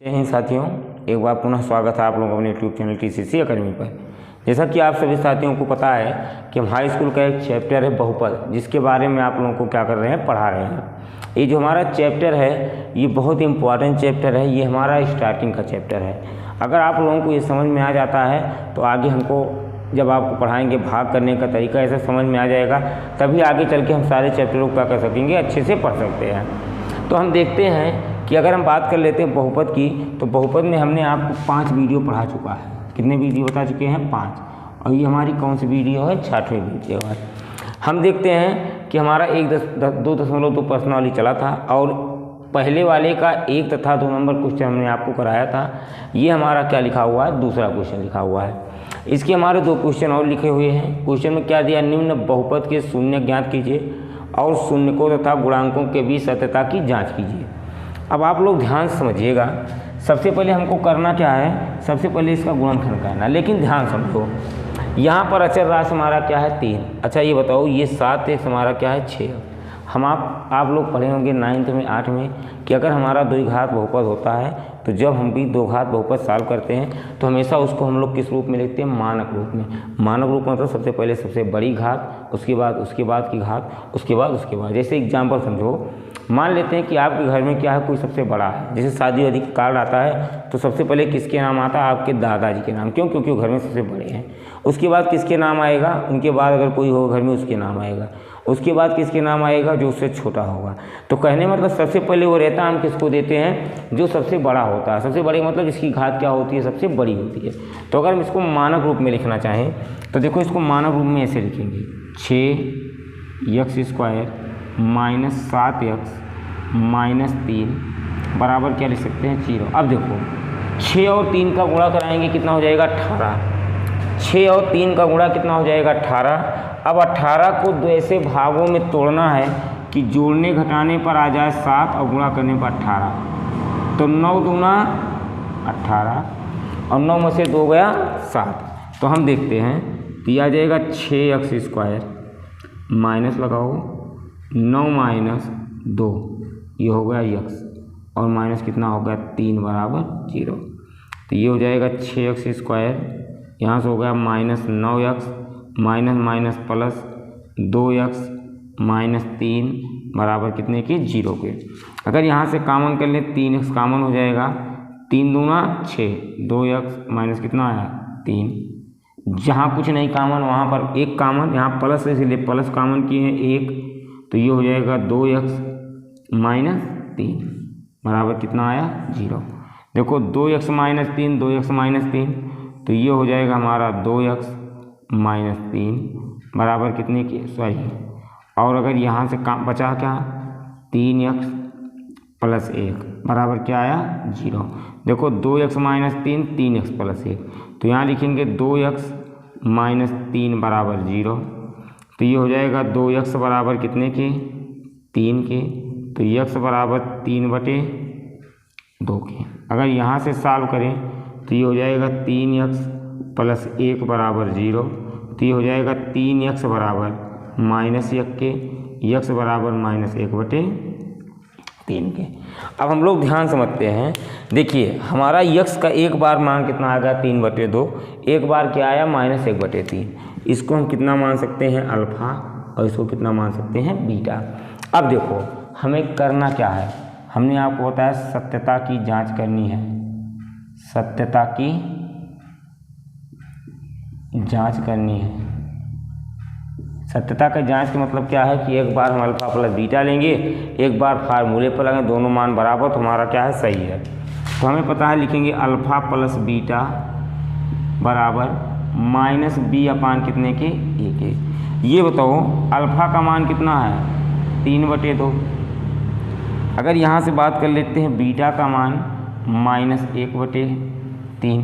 जय हिंद साथियों, एक बार पुनः स्वागत है आप लोगों का अपने यूट्यूब चैनल TCC अकेडमी पर। जैसा कि आप सभी साथियों को पता है कि हम हाई स्कूल का एक चैप्टर है बहुपद, जिसके बारे में आप लोगों को क्या कर रहे हैं, पढ़ा रहे हैं। ये जो हमारा चैप्टर है ये बहुत ही इम्पॉर्टेंट चैप्टर है, ये हमारा स्टार्टिंग का चैप्टर है। अगर आप लोगों को ये समझ में आ जाता है तो आगे हमको जब आपको पढ़ाएंगे भाग करने का तरीका ऐसा समझ में आ जाएगा, तभी आगे चल के हम सारे चैप्टरों को क्या कर सकेंगे, अच्छे से पढ़ सकते हैं। तो हम देखते हैं कि अगर हम बात कर लेते हैं बहुपद की, तो बहुपद में हमने आपको 5 वीडियो पढ़ा चुका है। कितने वीडियो बता चुके हैं? 5। और ये हमारी कौन सी वीडियो है? 6वीं वीडियो है। हम देखते हैं कि हमारा 2.2 प्रश्नावली चला था और पहले वाले का 1 तथा 2 नंबर क्वेश्चन हमने आपको कराया था। ये हमारा क्या लिखा हुआ है? दूसरा क्वेश्चन लिखा हुआ है। इसके हमारे 2 क्वेश्चन और लिखे हुए हैं। क्वेश्चन में क्या दिया? निम्न बहुपद के शून्य ज्ञात कीजिए और शून्यकों तथा गुणांकों के बीच सत्यता की जाँच कीजिए। अब आप लोग ध्यान से समझिएगा, सबसे पहले हमको करना क्या है? सबसे पहले इसका गुणनखंड करना। लेकिन ध्यान समझो, यहाँ पर अचर राशि हमारा क्या है? 3। अच्छा ये बताओ, ये 7x हमारा क्या है? 6। हम आप लोग पढ़े होंगे 9th में 8 में कि अगर हमारा द्विघात बहुपद होता है तो जब हम भी दो घात बहुपद सॉल्व करते हैं तो हमेशा उसको हम लोग किस रूप में लिखते हैं? मानक रूप में। मानक रूप मतलब सबसे पहले सबसे बड़ी घात, उसके बाद की घात, उसके बाद। जैसे एग्जाम्पल समझो, मान लेते हैं कि आपके घर में क्या है, कोई सबसे बड़ा है। जैसे शादी वादी का कार्ड आता है तो सबसे पहले किसके नाम आता है? आपके दादाजी के नाम। क्यों? क्योंकि वो घर में सबसे बड़े हैं। उसके बाद किसके नाम आएगा? उनके बाद अगर कोई होगा घर में उसके नाम आएगा। उसके बाद किसके नाम आएगा? जो उससे छोटा होगा। तो कहने मतलब सबसे पहले वो रहता हम किसको देते हैं? जो सबसे बड़ा होता है। सबसे बड़ी मतलब जिसकी घात क्या होती है? सबसे बड़ी होती है। तो अगर हम इसको मानक रूप में लिखना चाहें तो देखो, इसको मानक रूप में ऐसे लिखेंगे, 6x² - 7x - 3 बराबर क्या लिख सकते हैं? 0। अब देखो, 6 और 3 का गुणा कराएंगे, कितना हो जाएगा? 18। 6 और 3 का गुणा कितना हो जाएगा? 18। अब 18 को 2 ऐसे भागों में तोड़ना है कि जोड़ने घटाने पर आ जाए 7 और गुणा करने पर 18। तो 9 दूना 18 और 9 में से 2 गया 7। तो हम देखते हैं तो यह आ जाएगा 6x² माइनस लगाओ 9 - 2, ये हो गया x और माइनस कितना हो गया? 3 बराबर 0। तो ये हो जाएगा 6x², यहाँ से हो गया -9x माइनस प्लस 2x -3 बराबर कितने के? 0 के। अगर यहाँ से कॉमन कर ले, 3x कॉमन हो जाएगा, 3 दूना 6, 2x माइनस कितना आया? 3। जहाँ कुछ नहीं कॉमन वहाँ पर 1 कॉमन, यहाँ प्लस है इसलिए प्लस कॉमन किए हैं 1, तो ये हो जाएगा 2x - 3 बराबर कितना आया? 0। देखो 2x - 3, 2x - 3, तो ये हो जाएगा हमारा 2x - 3 बराबर कितने के? और अगर यहाँ से बचा क्या? 3x + 1 बराबर क्या आया? 0। देखो 2x - 3, 3x + 1, तो यहाँ लिखेंगे 2x - 3 बराबर 0। तो ये हो जाएगा 2x बराबर कितने के? 3 के। तो x बराबर 3/2 के। अगर यहाँ से सॉल्व करें तो ये हो जाएगा 3x + 1 बराबर 0। तो ये हो जाएगा 3x बराबर -1 के, x बराबर -1/3 के। अब हम लोग ध्यान समझते हैं। देखिए हमारा x का एक बार मान कितना आ गया? 3/2। एक बार क्या आया? -1/3। इसको हम कितना मान सकते हैं? अल्फा। और इसको कितना मान सकते हैं? बीटा। अब देखो हमें करना क्या है, हमने आपको बताया सत्यता की जांच करनी है। सत्यता की जांच करनी है। सत्यता का जांच का मतलब क्या है कि एक बार हम अल्फा प्लस बीटा लेंगे, एक बार फार्मूले पर लगाएंगे, दोनों मान बराबर, तो हमारा क्या है? सही है। तो हमें पता है, लिखेंगे अल्फा प्लस बीटा बराबर -b अपान कितने के? 1। ये बताओ अल्फा का मान कितना है? 3/2। अगर यहाँ से बात कर लेते हैं बीटा का मान -1/3,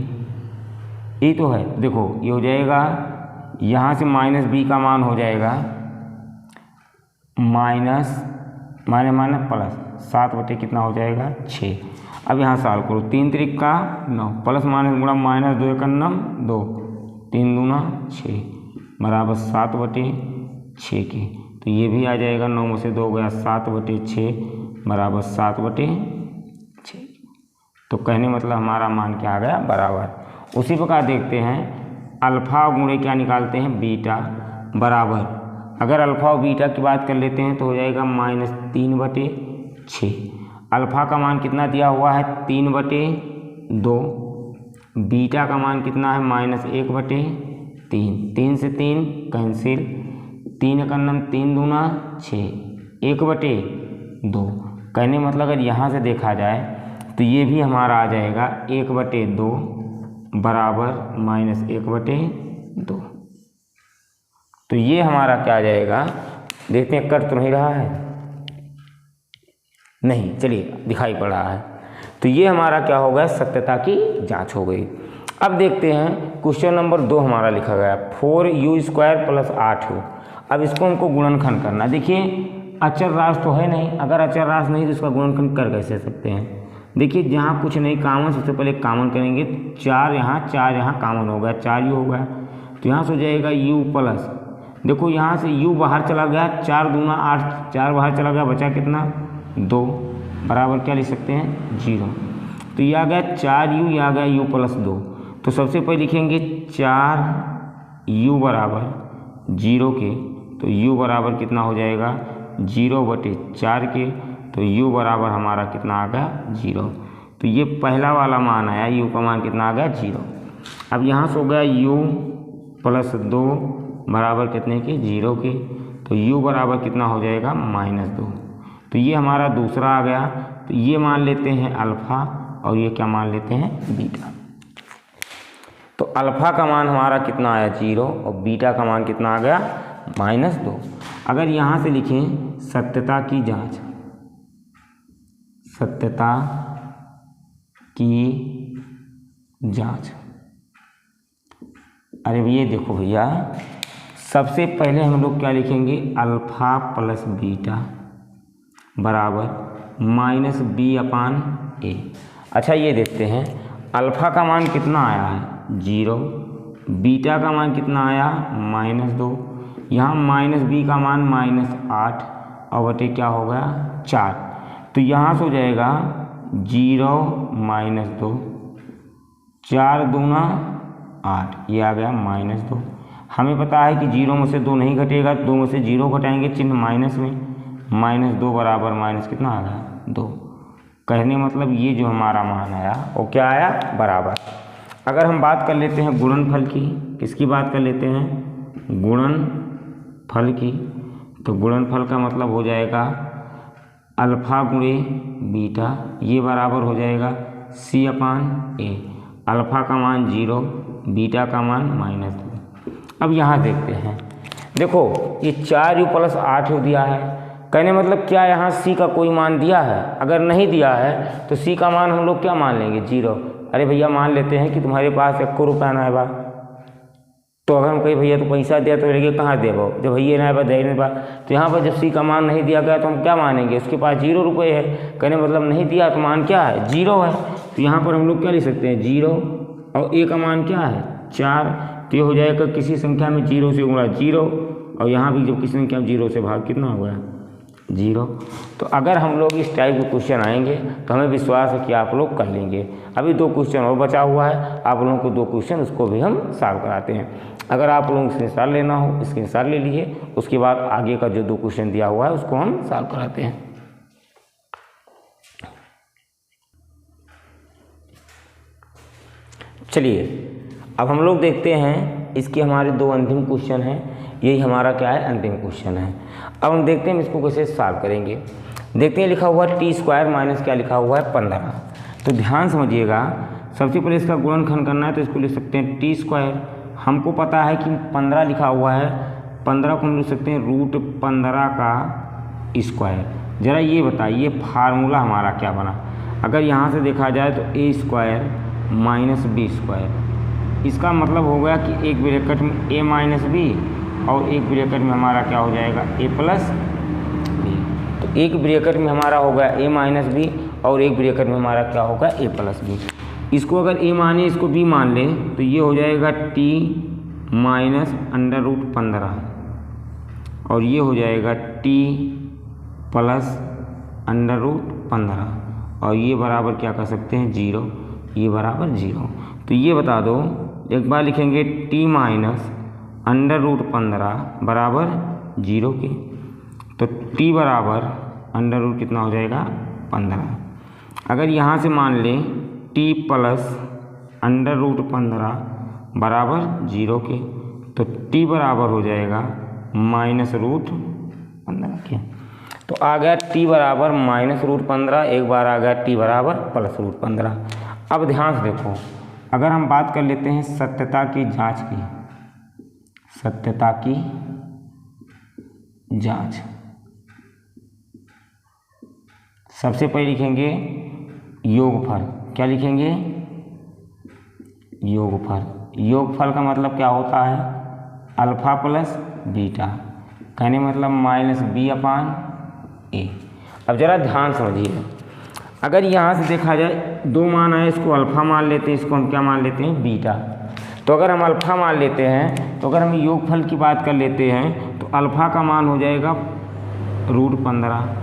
ये तो है। देखो ये हो जाएगा, यहाँ से -b का मान हो जाएगा प्लस 7 कितना हो जाएगा? 6। अब यहाँ सॉल्व करो, 3 त्रिक का 9 प्लस माइनस गुणा -2 × 9 2, 3 दूना 6 बराबर 7/6 के। तो ये भी आ जाएगा, 9 में से 2 गया 7/6 बराबर 7/6। तो कहने मतलब हमारा मान क्या आ गया, बराबर। उसी प्रकार देखते हैं अल्फ़ा गुणे क्या निकालते हैं, बीटा, बराबर। अगर अल्फ़ा और बीटा की बात कर लेते हैं तो हो जाएगा -3/6। अल्फ़ा का मान कितना दिया हुआ है, 3/2। बीटा का मान कितना है, -1/3। 3 से 3 कैंसिल, 3 का 3 दूना 6, 1/2। कहने मतलब अगर यहाँ से देखा जाए तो ये भी हमारा आ जाएगा 1/2 बराबर -1/2। तो ये हमारा क्या आ जाएगा, देखते हैं कर तो नहीं रहा है, नहीं, चलिए दिखाई पड़ रहा है। तो ये हमारा क्या हो गया, सत्यता की जांच हो गई। अब देखते हैं क्वेश्चन नंबर 2 हमारा लिखा गया 4u² + 8u। अब इसको हमको गुणनखंड करना। देखिए अचर राशि तो है नहीं, अगर अचर राशि नहीं तो इसका गुणनखंड कर कैसे सकते हैं। देखिए जहाँ कुछ नहीं कामन, सबसे पहले कामन करेंगे, 4 यहाँ कामन हो गया, 4u हो गया। तो यहाँ से हो जाएगा u प्लस, देखो यहाँ से u बाहर चला गया, 4 दूना 8, 4 बाहर चला गया, बचा कितना 2, बराबर क्या लिख सकते हैं 0। तो ये आ गया 4u, ये आ गया u + 2। तो सबसे पहले लिखेंगे 4u बराबर 0 के, तो u बराबर कितना हो जाएगा 0/4 के, तो u बराबर हमारा कितना आ गया 0। तो ये पहला वाला मान आया, u का मान कितना आ गया 0। अब यहाँ से हो गया u + 2 बराबर कितने के 0 के, तो u बराबर कितना हो जाएगा -2। तो ये हमारा दूसरा आ गया। तो ये मान लेते हैं अल्फ़ा और ये क्या मान लेते हैं बीटा। तो अल्फ़ा का मान हमारा कितना आया 0 और बीटा का मान कितना आ गया -2। अगर यहाँ से लिखें सत्यता की जांच, सत्यता की जांच, अरे भैया देखो भैया, सबसे पहले हम लोग क्या लिखेंगे, अल्फ़ा + बीटा बराबर -b/a। अच्छा ये देखते हैं अल्फ़ा का मान कितना आया है 0, बीटा का मान कितना आया -2, यहाँ -b का मान -8 और बटे क्या हो गया 4। तो यहाँ से हो जाएगा 0 -2, 4 दूना 8, ये आ गया -2। हमें पता है कि 0 में से 2 नहीं घटेगा, 2 में से 0 घटाएंगे चिन्ह माइनस में, -2 बराबर माइनस कितना आ गया 2। कहने मतलब ये जो हमारा मान आया वो क्या आया बराबर। अगर हम बात कर लेते हैं गुणनफल की, किसकी बात कर लेते हैं गुणनफल की, तो गुणनफल का मतलब हो जाएगा अल्फ़ा गुणे बीटा, ये बराबर हो जाएगा c/a। अल्फ़ा का मान 0, बीटा का मान -2। अब यहाँ देखते हैं, देखो ये 4u + 8u दिया है, कहने मतलब क्या यहाँ c का कोई मान दिया है, अगर नहीं दिया है तो c का मान हम लोग क्या मान लेंगे 0। अरे भैया मान लेते हैं कि तुम्हारे पास 1 रुपया ना है बा, तो अगर हम कहीं भैया तो पैसा दिया तो लगे कहाँ देबो, जब भैया ना है बा दे नहीं बा, तो यहाँ पर जब c का मान नहीं दिया गया तो हम क्या मानेंगे, उसके पास 0 रुपये है, कहने मतलब नहीं दिया तो मान क्या है 0 है। तो यहाँ पर हम लोग क्या लिख सकते हैं 0 और a का मान क्या है 4। तो ये हो जाएगा किसी संख्या में 0 से गुणा 0, और यहाँ भी जब किसी संख्या में 0 से भाग कितना हो गया 0। तो अगर हम लोग इस टाइप के क्वेश्चन आएंगे तो हमें विश्वास है कि आप लोग कर लेंगे। अभी 2 क्वेश्चन और बचा हुआ है, आप लोगों को 2 क्वेश्चन उसको भी हम सॉल्व कराते हैं। अगर आप लोगों को स्क्रीनशॉट लेना हो स्क्रीनशॉट ले लीजिए, उसके बाद आगे का जो 2 क्वेश्चन दिया हुआ है उसको हम सॉल्व कराते हैं। चलिए अब हम लोग देखते हैं, इसके हमारे 2 अंतिम क्वेश्चन हैं, यही हमारा क्या है अंतिम क्वेश्चन है। अब हम देखते हैं हम इसको कैसे सॉल्व करेंगे। देखते हैं लिखा हुआ है t² माइनस क्या लिखा हुआ है 15। तो ध्यान समझिएगा, सबसे पहले इसका गुणनखंड करना है तो इसको लिख सकते हैं t²। हमको पता है कि 15 लिखा हुआ है, 15 को हम लिख सकते हैं √15 का स्क्वायर। ज़रा ये बताइए फार्मूला हमारा क्या बना। अगर यहाँ से देखा जाए तो a² माइनस b², इसका मतलब हो गया कि एक ब्रैकेट में a माइनस बी और एक ब्रैकेट में हमारा क्या हो जाएगा a प्लस बी। तो एक ब्रैकेट में हमारा हो गया a माइनस बी और एक ब्रैकेट में हमारा क्या होगा a प्लस बी। इसको अगर a माने इसको b मान लें तो ये हो जाएगा t माइनस √15 और ये हो जाएगा t प्लस √15 और ये बराबर क्या कर सकते हैं 0, ये बराबर 0। तो ये बता दो, एक बार लिखेंगे t माइनस अंडर रूट 15 बराबर 0 के। तो t बराबर अंडर रूट कितना हो जाएगा 15। अगर यहाँ से मान लें t प्लस अंडर रूट 15 बराबर 0 के, तो t बराबर हो जाएगा माइनस रूट 15 के। तो आ गया t बराबर माइनस रूट 15, एक बार आ गया t बराबर प्लस रूट 15। अब ध्यान से देखो, अगर हम बात कर लेते हैं सत्यता की जांच की, सत्यता की जांच, सबसे पहले लिखेंगे योगफल। क्या लिखेंगे? योगफल। योगफल का मतलब क्या होता है? अल्फा प्लस बीटा, कहने मतलब माइनस बी अपान ए। अब जरा ध्यान समझिए, अगर यहाँ से देखा जाए दो मान आए, इसको अल्फा मान लेते हैं, इसको हम क्या मान लेते हैं? बीटा। तो अगर हम अल्फा मान लेते हैं, तो अगर हम योगफल की बात कर लेते हैं, तो अल्फा का मान हो जाएगा रूट 15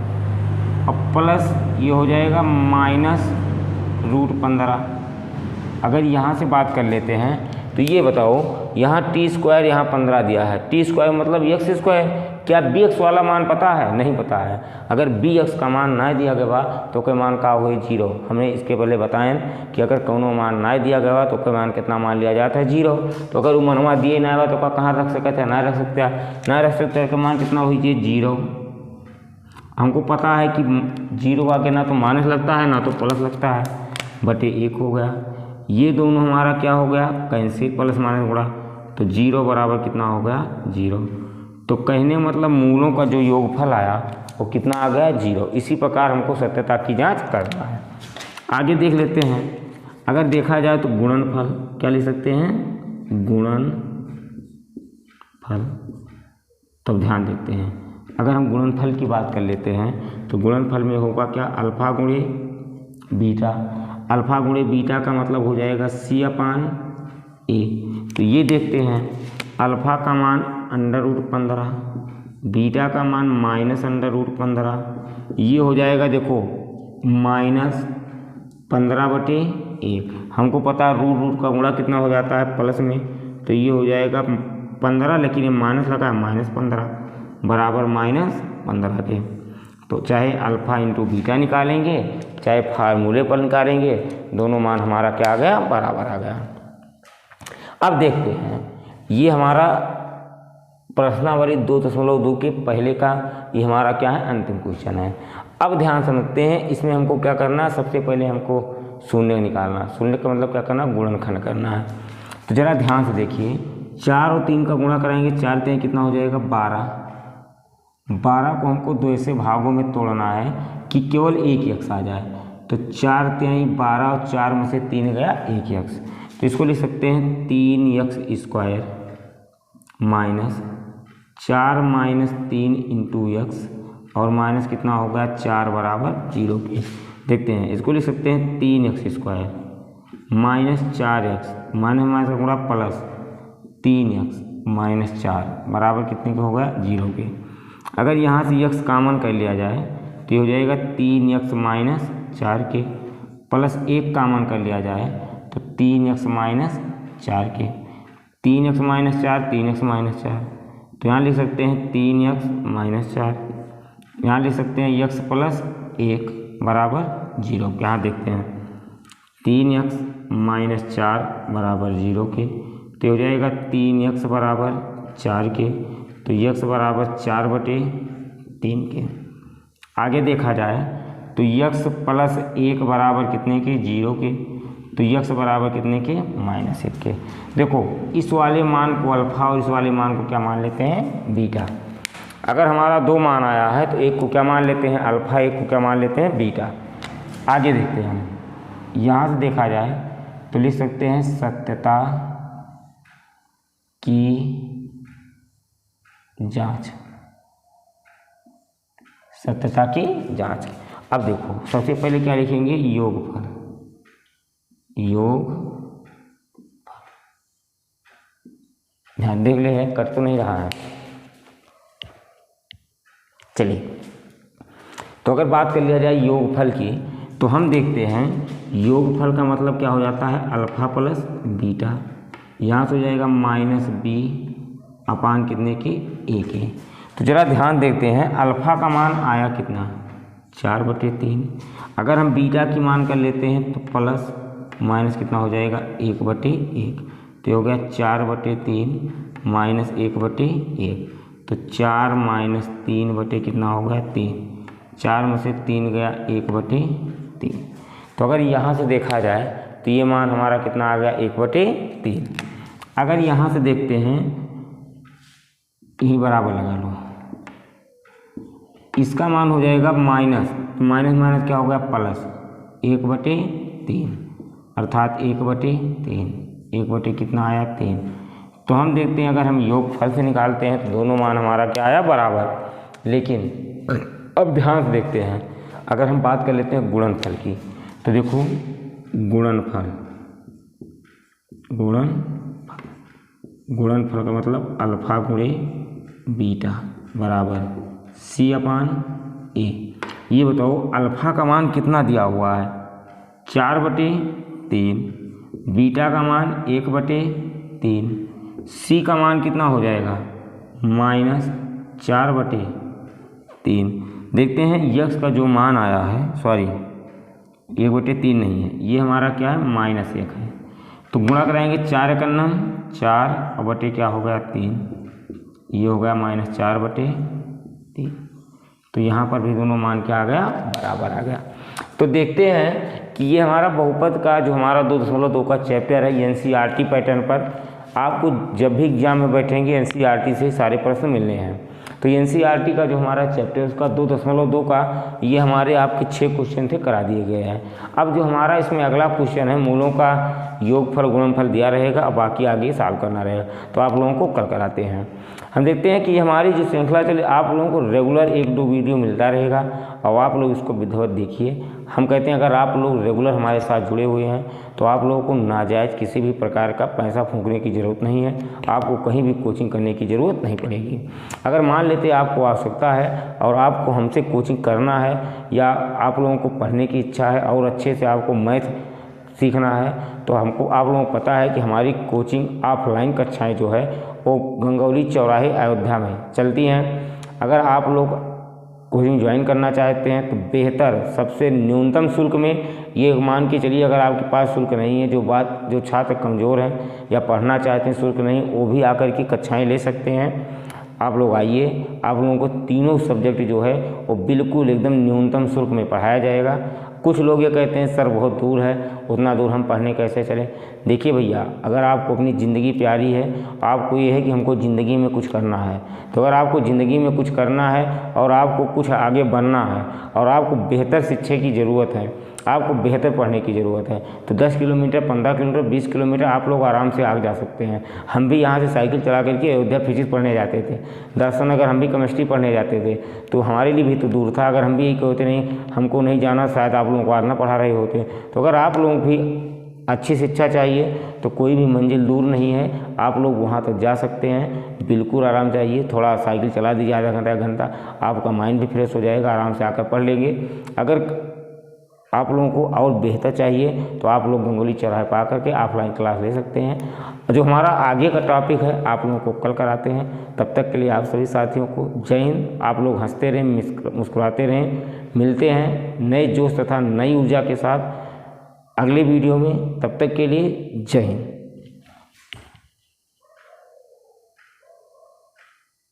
और प्लस ये हो जाएगा माइनस रूट 15। अगर यहाँ से बात कर लेते हैं, तो ये बताओ, यहाँ टी स्क्वायर यहाँ 15 दिया है, टी स्क्वायर मतलब एक्स स्क्वायर। क्या बी एक्स वाला मान पता है? नहीं पता है। अगर बी एक्स का मान ना दिया गया तो कोई मान का हुई 0। हमने इसके पहले बताएं कि अगर कोनो मान ना दिया गया तो कोई मान कितना मान लिया जाता है? 0। तो अगर वो मनवा दिए ना हुआ तो का कहाँ रख सकते हैं? ना रख सकते हैं, ना रख सकते हैं, मान कितना हुई? 0। हमको पता है कि 0 आगे ना तो माइनस लगता है ना तो प्लस लगता है, बटे 1 हो गया। ये दोनों हमारा क्या हो गया? कैंसिल, प्लस माइनस गुणा, तो 0 बराबर कितना हो गया? 0। तो कहने मतलब मूलों का जो योगफल आया वो कितना आ गया? 0। इसी प्रकार हमको सत्यता की जांच करना है। आगे देख लेते हैं, अगर देखा जाए तो गुणनफल क्या लिख सकते हैं? गुणनफल। तब ध्यान देते हैं, अगर हम गुणनफल की बात कर लेते हैं तो गुणनफल में होगा क्या? अल्फा गुणे बीटा। अल्फा गुणे बीटा का मतलब हो जाएगा c अपान ए। तो ये देखते हैं, अल्फा का मान अंडर रूट 15, बीटा का मान माइनस अंडर रूट 15, ये हो जाएगा देखो माइनस 15 बटे 1। हमको पता है रूट का गुणा कितना हो जाता है? प्लस में। तो ये हो जाएगा 15, लेकिन ये माइनस लगा है, माइनस 15 बराबर माइनस 15 के। तो चाहे अल्फा इंटू बीटा निकालेंगे, चाहे फार्मूले पर निकालेंगे, दोनों मान हमारा क्या आ गया? बराबर आ गया। अब देखते हैं, ये हमारा प्रश्नावली 2.2 के पहले का ये हमारा क्या है? अंतिम क्वेश्चन है। अब ध्यान समझते हैं, इसमें हमको क्या करना है? सबसे पहले हमको शून्य निकालना। शून्य का मतलब क्या करना? गुणनखंड करना है। तो जरा ध्यान से देखिए, 4 और 3 का गुणा कराएंगे, 4 3 कितना हो जाएगा? 12। 12 को हमको 2 ऐसे भागों में तोड़ना है कि केवल एक एक्स आ जाए। तो 4 3 12 और 4 में से 3 गया, एक एक्स। तो इसको लिख सकते हैं 3x square minus 4 minus 3 into x, और माइनस कितना होगा? 4 बराबर 0 के। देखते हैं, इसको लिख सकते हैं 3x square minus 4x, minus minus का गुणा प्लस 3x माइनस 4 बराबर कितने के हो गया? 0 के। अगर यहाँ से x कॉमन कर लिया जाए तो ये हो जाएगा 3x माइनस 4 के, प्लस 1 कॉमन कर लिया जाए तो 3x माइनस 4 के। 3x माइनस 4, 3x माइनस 4, तो यहाँ लिख सकते हैं 3x माइनस 4, यहाँ लिख सकते हैं x प्लस 1 बराबर 0 के। यहाँ देखते हैं 3x माइनस 4 बराबर 0 के, तो हो जाएगा 3x बराबर 4 के। तो x बराबर 4 बटे 3 के। आगे देखा जाए तो x प्लस 1 बराबर कितने के? 0 के। तो x बराबर कितने के? माइनस 1 के। देखो, इस वाले मान को अल्फा और इस वाले मान को क्या मान लेते हैं? बीटा। अगर हमारा 2 मान आया है तो एक को क्या मान लेते हैं? अल्फा, एक को क्या मान लेते हैं? बीटा। आगे देखते हैं, हम यहाँ से देखा जाए तो लिख सकते हैं सत्यता की जांच। सत्यता की जांच। अब देखो, सबसे पहले क्या लिखेंगे? योगफल। योग, ध्यान देख ले, है कट तो नहीं रहा है। चलिए, तो अगर बात कर लिया जाए योगफल की, तो हम देखते हैं योगफल का मतलब क्या हो जाता है, अल्फा प्लस बीटा। यहाँ से हो जाएगा -b अपान कितने की 1 है। तो जरा ध्यान देखते हैं, अल्फा का मान आया कितना 4/3। अगर हम बीटा की मान कर लेते हैं तो प्लस माइनस कितना हो जाएगा 1/1। तो हो गया 4/3 माइनस 1/1। तो 4 माइनस 3 कितना हो गया 3। 4 में से 3 गया 1/3। तो अगर यहाँ से देखा जाए तो ये मान हमारा कितना आ गया 1/3। अगर यहाँ से देखते हैं, यही बराबर लगा लो, इसका मान हो जाएगा माइनस, माइनस माइनस क्या हो गया प्लस 1/3, अर्थात 1/3। 1 कितना आया 3। तो हम देखते हैं अगर हम योगफल से निकालते हैं तो दोनों मान हमारा क्या आया बराबर। लेकिन अब ध्यान से देखते हैं, अगर हम बात कर लेते हैं गुणनफल की, तो देखो गुणनफल का मतलब अल्फा गुणे बीटा बराबर c/a। ये बताओ अल्फा का मान कितना दिया हुआ है 4/3, बीटा का मान 1/3, c का मान कितना हो जाएगा -4/3। देखते हैं यक्स का जो मान आया है, सॉरी 1/3 नहीं है, ये हमारा क्या है -1 है। तो गुणा कराएंगे 4 × 9 4 और बटे क्या हो गया 3, ये हो गया -4/3। तो यहाँ पर भी दोनों मान क्या आ गया बराबर आ गया। तो देखते हैं कि ये हमारा बहुपद का जो हमारा 2.2 का चैप्टर है एनसीईआरटी पैटर्न पर, आपको जब भी एग्जाम में बैठेंगे एनसीईआरटी से सारे प्रश्न मिलने हैं। तो एनसीईआरटी का जो हमारा चैप्टर उसका 2.2 का ये हमारे आपके 6 क्वेश्चन थे करा दिए गए हैं। अब जो हमारा इसमें अगला क्वेश्चन है मूलों का योगफल गुणनफल दिया रहेगा, अब बाकी आगे सॉल्व करना रहेगा। तो आप लोगों को कल कराते हैं। हम देखते हैं कि हमारी जो श्रृंखला चले, आप लोगों को रेगुलर 1-2 वीडियो मिलता रहेगा और आप लोग इसको विधिवत देखिए। हम कहते हैं अगर आप लोग रेगुलर हमारे साथ जुड़े हुए हैं तो आप लोगों को नाजायज़ किसी भी प्रकार का पैसा फूंकने की ज़रूरत नहीं है, आपको कहीं भी कोचिंग करने की ज़रूरत नहीं पड़ेगी। अगर मान लेते आपको आवश्यकता है और आपको हमसे कोचिंग करना है या आप लोगों को पढ़ने की इच्छा है और अच्छे से आपको मैथ सीखना है, तो हमको आप लोगों को पता है कि हमारी कोचिंग ऑफलाइन कक्षाएं जो है वो गंगौली चौराहे अयोध्या में चलती हैं। अगर आप लोग कोचिंग ज्वाइन करना चाहते हैं तो बेहतर सबसे न्यूनतम शुल्क में, ये मान के चलिए अगर आपके पास शुल्क नहीं है, जो छात्र कमज़ोर हैं या पढ़ना चाहते हैं शुल्क नहीं, वो भी आकर के कक्षाएं ले सकते हैं। आप लोग आइए, आप लोगों को तीनों सब्जेक्ट जो है वो बिल्कुल एकदम न्यूनतम शुल्क में पढ़ाया जाएगा। कुछ लोग ये कहते हैं सर बहुत दूर है, उतना दूर हम पढ़ने कैसे चलें। देखिए भैया, अगर आपको अपनी ज़िंदगी प्यारी है, आपको ये है कि हमको ज़िंदगी में कुछ करना है, तो अगर आपको ज़िंदगी में कुछ करना है और आपको कुछ आगे बढ़ना है और आपको बेहतर शिक्षा की ज़रूरत है, आपको बेहतर पढ़ने की ज़रूरत है, तो 10 किलोमीटर 15 किलोमीटर 20 किलोमीटर आप लोग आराम से आगे जा सकते हैं। हम भी यहाँ से साइकिल चला करके अयोध्या फिजिक्स पढ़ने जाते थे, दर्शन अगर हम भी केमिस्ट्री पढ़ने जाते थे, तो हमारे लिए भी तो दूर था। अगर हम भी यही कहते नहीं हमको नहीं जाना, शायद आप लोगों को आज ना पढ़ा रहे होते। तो अगर आप लोगों को भी अच्छी शिक्षा चाहिए तो कोई भी मंजिल दूर नहीं है, आप लोग वहाँ तक जा सकते हैं। बिल्कुल आराम चाहिए, थोड़ा साइकिल चला दीजिए आधा घंटा 1 घंटा, आपका माइंड भी फ्रेश हो जाएगा, आराम से आकर पढ़ लेंगे। अगर आप लोगों को और बेहतर चाहिए तो आप लोग गंगौली चौराहे पर आकर के ऑफलाइन क्लास ले सकते हैं। जो हमारा आगे का टॉपिक है आप लोगों को कल कराते हैं। तब तक के लिए आप सभी साथियों को जय हिंद। आप लोग हंसते रहें, मुस्कुराते रहें। मिलते हैं नए जोश तथा नई ऊर्जा के साथ अगले वीडियो में। तब तक के लिए जय हिंद।